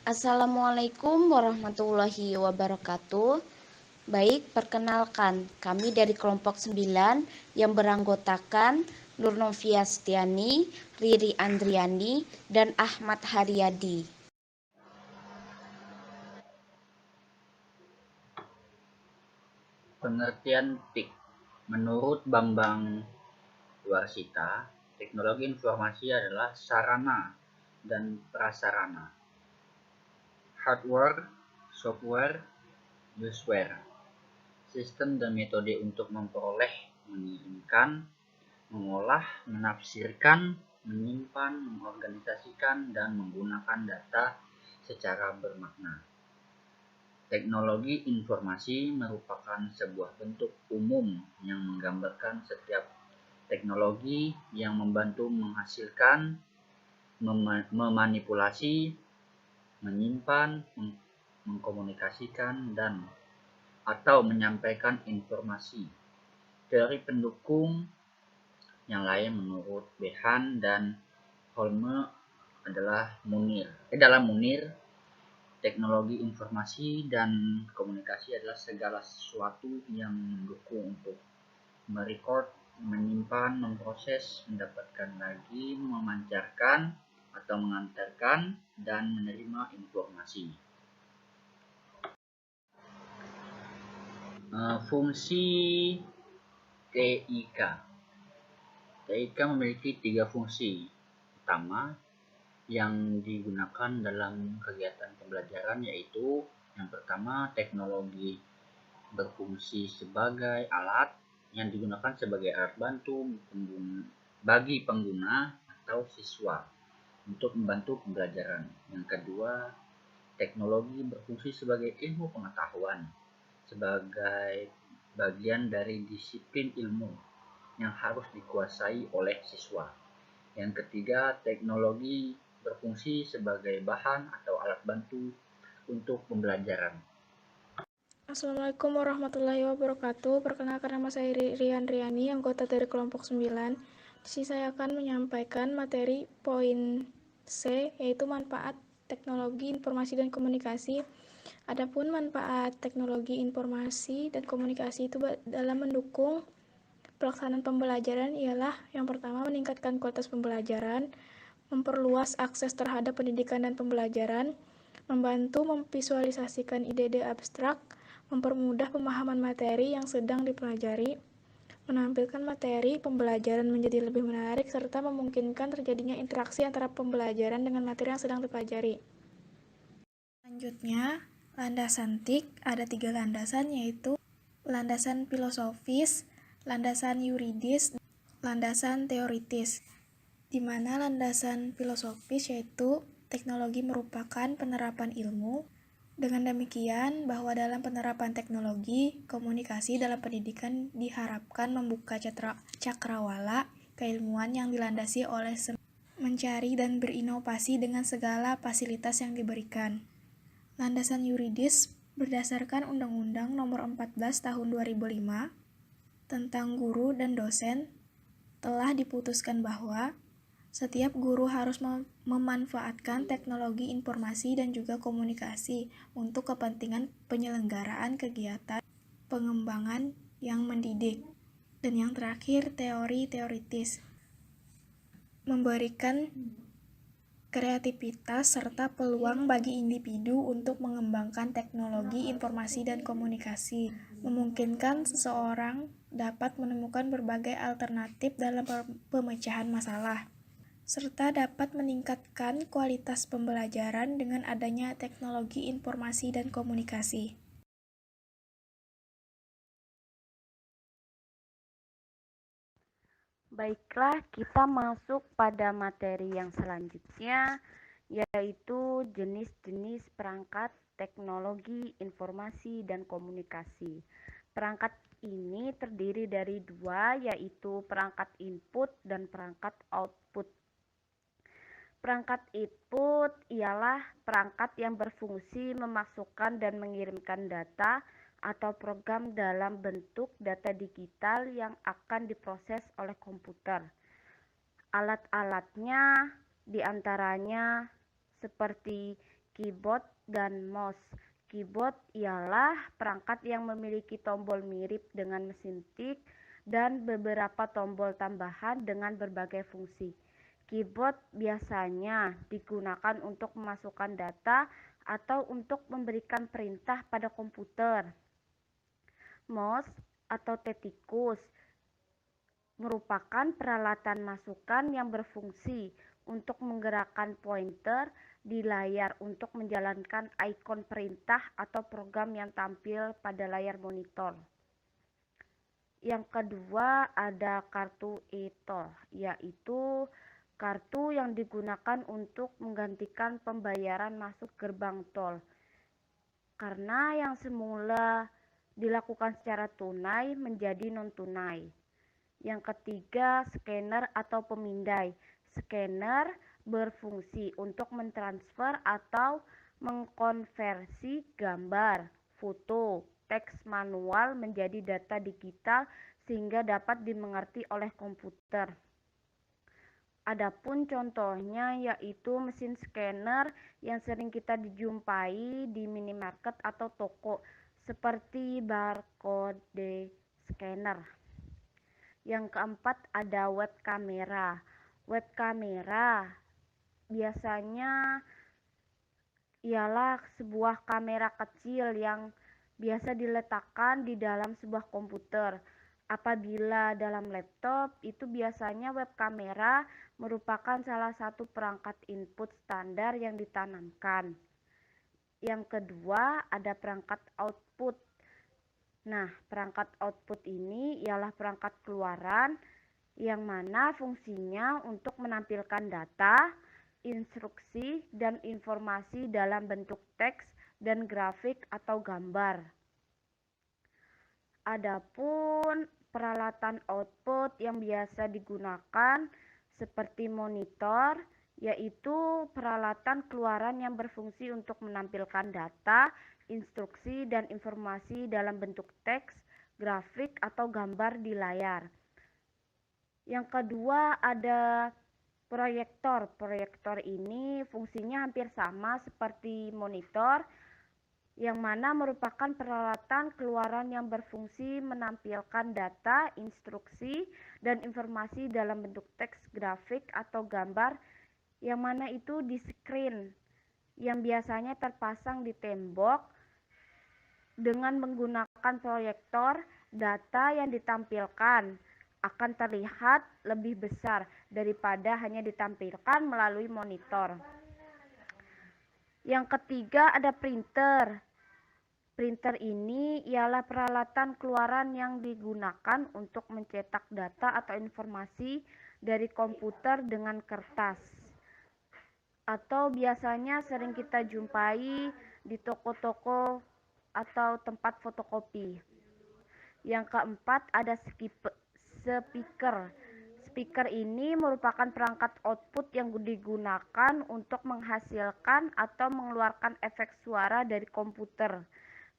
Assalamualaikum warahmatullahi wabarakatuh. Baik, perkenalkan, kami dari kelompok 9 yang beranggotakan Nur Novia Setiani, Riri Andriani, dan Ahmad Haryadi. Pengertian TIK. Menurut Bambang Warsita, teknologi informasi adalah sarana dan prasarana, hardware, software, useware, sistem dan metode untuk memperoleh, mengirimkan, mengolah, menafsirkan, menyimpan, mengorganisasikan, dan menggunakan data secara bermakna. Teknologi informasi merupakan sebuah bentuk umum yang menggambarkan setiap teknologi yang membantu menghasilkan, memanipulasi, menyimpan, mengkomunikasikan, dan atau menyampaikan informasi dari pendukung yang lain. Menurut Behan dan Holme dalam Munir, teknologi informasi dan komunikasi adalah segala sesuatu yang mendukung untuk merekod, menyimpan, memproses, mendapatkan lagi, memancarkan atau mengantarkan, dan menerima informasi. Fungsi TIK. TIK memiliki 3 fungsi utama yang digunakan dalam kegiatan pembelajaran, yaitu yang pertama, teknologi berfungsi sebagai alat yang digunakan sebagai alat bantu bagi pengguna atau siswa untuk membantu pembelajaran. Yang kedua, teknologi berfungsi sebagai ilmu pengetahuan sebagai bagian dari disiplin ilmu yang harus dikuasai oleh siswa. Yang ketiga, teknologi berfungsi sebagai bahan atau alat bantu untuk pembelajaran. Assalamualaikum warahmatullahi wabarakatuh. Perkenalkan, nama saya Riri Andriani, anggota dari kelompok 9. Di sini saya akan menyampaikan materi poin C, yaitu manfaat teknologi informasi dan komunikasi. Adapun manfaat teknologi informasi dan komunikasi itu dalam mendukung pelaksanaan pembelajaran ialah yang pertama, meningkatkan kualitas pembelajaran, memperluas akses terhadap pendidikan dan pembelajaran, membantu memvisualisasikan ide-ide abstrak, mempermudah pemahaman materi yang sedang dipelajari, menampilkan materi pembelajaran menjadi lebih menarik, serta memungkinkan terjadinya interaksi antara pembelajaran dengan materi yang sedang dipelajari. Selanjutnya, landasan TIK ada 3 landasan, yaitu landasan filosofis, landasan yuridis, landasan teoritis. Di mana landasan filosofis yaitu teknologi merupakan penerapan ilmu. Dengan demikian, bahwa dalam penerapan teknologi, komunikasi dalam pendidikan diharapkan membuka cakrawala keilmuan yang dilandasi oleh mencari dan berinovasi dengan segala fasilitas yang diberikan. Landasan yuridis berdasarkan Undang-Undang Nomor 14 Tahun 2005 tentang guru dan dosen telah diputuskan bahwa setiap guru harus memanfaatkan teknologi informasi dan juga komunikasi untuk kepentingan penyelenggaraan kegiatan pengembangan yang mendidik. Dan yang terakhir, teori teoritis memberikan kreativitas serta peluang bagi individu untuk mengembangkan teknologi informasi dan komunikasi, memungkinkan seseorang dapat menemukan berbagai alternatif dalam pemecahan masalah, serta dapat meningkatkan kualitas pembelajaran dengan adanya teknologi informasi dan komunikasi. Baiklah, kita masuk pada materi yang selanjutnya, yaitu jenis-jenis perangkat teknologi informasi dan komunikasi. Perangkat ini terdiri dari 2, yaitu perangkat input dan perangkat output. Perangkat input ialah perangkat yang berfungsi memasukkan dan mengirimkan data atau program dalam bentuk data digital yang akan diproses oleh komputer. Alat-alatnya diantaranya seperti keyboard dan mouse. Keyboard ialah perangkat yang memiliki tombol mirip dengan mesin tik dan beberapa tombol tambahan dengan berbagai fungsi. Keyboard biasanya digunakan untuk memasukkan data atau untuk memberikan perintah pada komputer. Mouse atau tetikus merupakan peralatan masukan yang berfungsi untuk menggerakkan pointer di layar untuk menjalankan ikon perintah atau program yang tampil pada layar monitor. Yang kedua ada kartu e-tol, yaitu kartu yang digunakan untuk menggantikan pembayaran masuk gerbang tol. Karena yang semula dilakukan secara tunai menjadi non-tunai. Yang ketiga, scanner atau pemindai. Scanner berfungsi untuk mentransfer atau mengkonversi gambar, foto, teks manual menjadi data digital sehingga dapat dimengerti oleh komputer. Adapun contohnya yaitu mesin scanner yang sering kita dijumpai di minimarket atau toko seperti barcode scanner. Yang keempat ada web kamera. Web kamera biasanya ialah sebuah kamera kecil yang biasa diletakkan di dalam sebuah komputer. Apabila dalam laptop, itu biasanya web kamera merupakan salah satu perangkat input standar yang ditanamkan. Yang kedua, ada perangkat output. Nah, perangkat output ini ialah perangkat keluaran yang mana fungsinya untuk menampilkan data, instruksi, dan informasi dalam bentuk teks dan grafik atau gambar. Adapun peralatan output yang biasa digunakan seperti monitor, yaitu peralatan keluaran yang berfungsi untuk menampilkan data, instruksi, dan informasi dalam bentuk teks, grafik, atau gambar di layar. Yang kedua ada proyektor. Proyektor ini fungsinya hampir sama seperti monitor, yang mana merupakan peralatan keluaran yang berfungsi menampilkan data, instruksi, dan informasi dalam bentuk teks, grafik, atau gambar, yang mana itu di screen, yang biasanya terpasang di tembok. Dengan menggunakan proyektor, data yang ditampilkan akan terlihat lebih besar daripada hanya ditampilkan melalui monitor. Yang ketiga ada printer. Printer ini ialah peralatan keluaran yang digunakan untuk mencetak data atau informasi dari komputer dengan kertas. Atau biasanya sering kita jumpai di toko-toko atau tempat fotokopi. Yang keempat ada speaker. Speaker ini merupakan perangkat output yang digunakan untuk menghasilkan atau mengeluarkan efek suara dari komputer.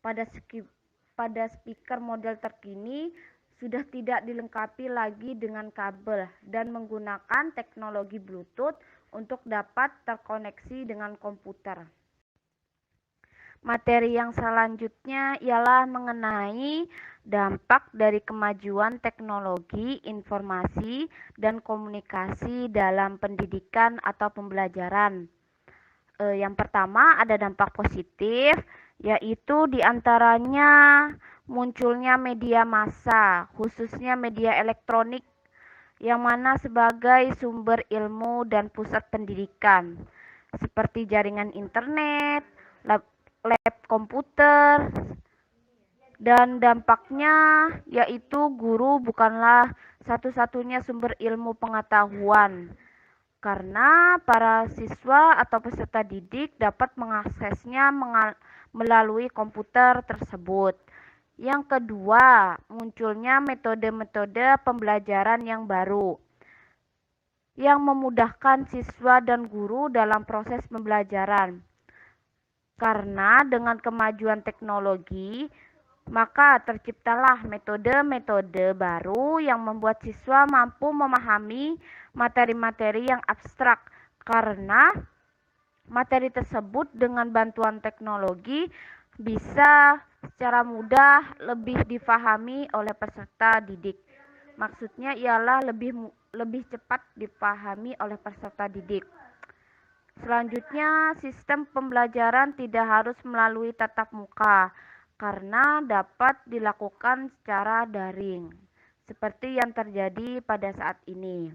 Pada speaker model terkini sudah tidak dilengkapi lagi dengan kabel dan menggunakan teknologi Bluetooth untuk dapat terkoneksi dengan komputer. Materi yang selanjutnya ialah mengenai dampak dari kemajuan teknologi, informasi, dan komunikasi dalam pendidikan atau pembelajaran. Yang pertama ada dampak positif, yaitu diantaranya munculnya media massa, khususnya media elektronik, yang mana sebagai sumber ilmu dan pusat pendidikan, seperti jaringan internet, lab komputer, dan dampaknya yaitu guru bukanlah satu-satunya sumber ilmu pengetahuan, karena para siswa atau peserta didik dapat mengaksesnya melalui komputer tersebut. Yang kedua, munculnya metode-metode pembelajaran yang baru yang memudahkan siswa dan guru dalam proses pembelajaran. Karena dengan kemajuan teknologi, maka terciptalah metode-metode baru yang membuat siswa mampu memahami materi-materi yang abstrak, karena materi tersebut dengan bantuan teknologi bisa secara mudah lebih difahami oleh peserta didik. Maksudnya ialah lebih cepat dipahami oleh peserta didik. Selanjutnya, sistem pembelajaran tidak harus melalui tatap muka karena dapat dilakukan secara daring, seperti yang terjadi pada saat ini.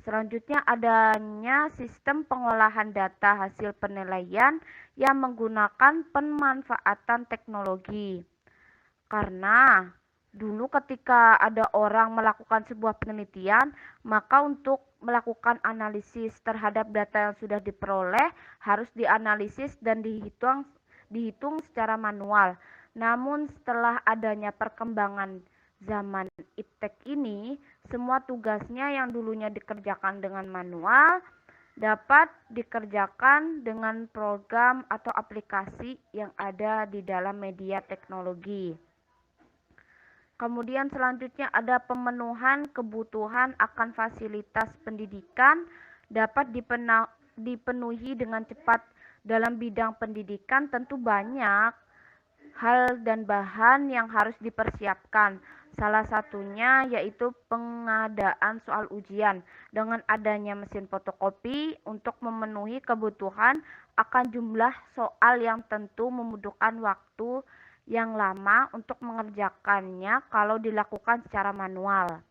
Selanjutnya, adanya sistem pengolahan data hasil penilaian yang menggunakan pemanfaatan teknologi. Karena dulu ketika ada orang melakukan sebuah penelitian, maka untuk melakukan analisis terhadap data yang sudah diperoleh harus dianalisis dan dihitung secara manual. Namun setelah adanya perkembangan zaman iptek ini, semua tugasnya yang dulunya dikerjakan dengan manual dapat dikerjakan dengan program atau aplikasi yang ada di dalam media teknologi. Kemudian selanjutnya ada pemenuhan kebutuhan akan fasilitas pendidikan dapat dipenuhi dengan cepat. Dalam bidang pendidikan tentu banyak hal dan bahan yang harus dipersiapkan. Salah satunya yaitu pengadaan soal ujian dengan adanya mesin fotokopi untuk memenuhi kebutuhan akan jumlah soal yang tentu membutuhkan waktu yang lama untuk mengerjakannya kalau dilakukan secara manual.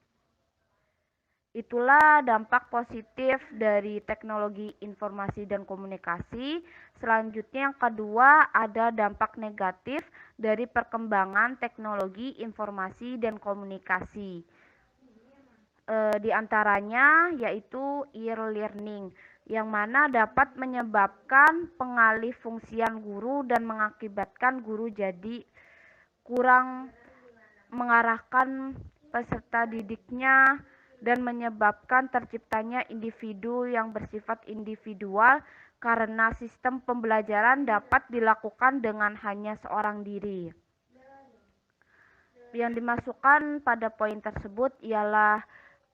Itulah dampak positif dari teknologi informasi dan komunikasi. Selanjutnya yang kedua ada dampak negatif dari perkembangan teknologi informasi dan komunikasi. Di antaranya yaitu e-learning yang mana dapat menyebabkan pengalih fungsian guru dan mengakibatkan guru jadi kurang mengarahkan peserta didiknya dan menyebabkan terciptanya individu yang bersifat individual karena sistem pembelajaran dapat dilakukan dengan hanya seorang diri. Yang dimasukkan pada poin tersebut ialah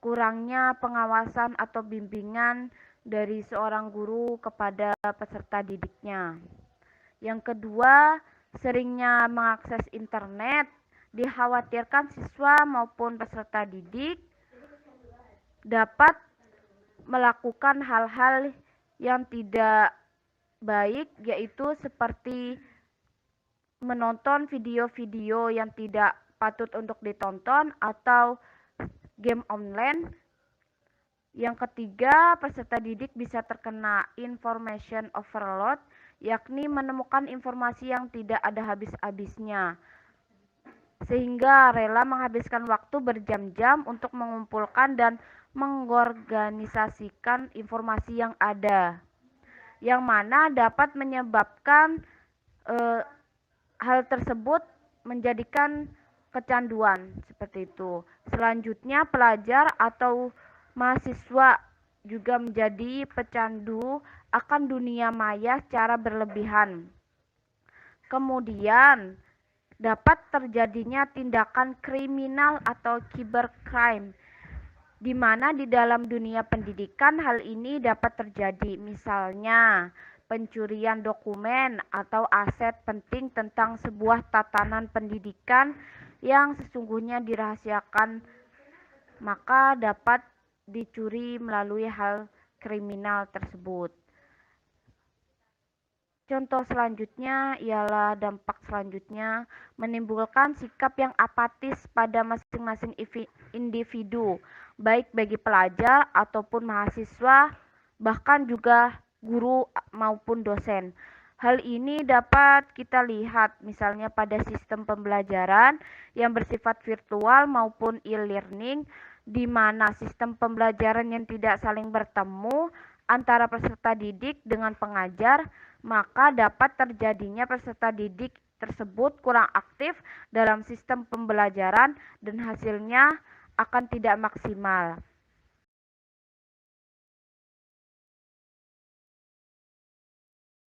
kurangnya pengawasan atau bimbingan dari seorang guru kepada peserta didiknya. Yang kedua, seringnya mengakses internet, dikhawatirkan siswa maupun peserta didik dapat melakukan hal-hal yang tidak baik, yaitu seperti menonton video-video yang tidak patut untuk ditonton atau game online. Yang ketiga, peserta didik bisa terkena information overload, yakni menemukan informasi yang tidak ada habis-habisnya, sehingga rela menghabiskan waktu berjam-jam untuk mengumpulkan dan mengorganisasikan informasi yang ada, yang mana dapat menyebabkan hal tersebut menjadikan kecanduan seperti itu. Selanjutnya, pelajar atau mahasiswa juga menjadi pecandu akan dunia maya secara berlebihan. Kemudian dapat terjadinya tindakan kriminal atau cybercrime, di mana di dalam dunia pendidikan hal ini dapat terjadi, misalnya pencurian dokumen atau aset penting tentang sebuah tatanan pendidikan yang sesungguhnya dirahasiakan, maka dapat dicuri melalui hal kriminal tersebut. Contoh selanjutnya ialah dampak selanjutnya menimbulkan sikap yang apatis pada masing-masing individu, baik bagi pelajar ataupun mahasiswa, bahkan juga guru maupun dosen. Hal ini dapat kita lihat misalnya pada sistem pembelajaran yang bersifat virtual maupun e-learning, di mana sistem pembelajaran yang tidak saling bertemu antara peserta didik dengan pengajar, maka dapat terjadinya peserta didik tersebut kurang aktif dalam sistem pembelajaran dan hasilnya akan tidak maksimal.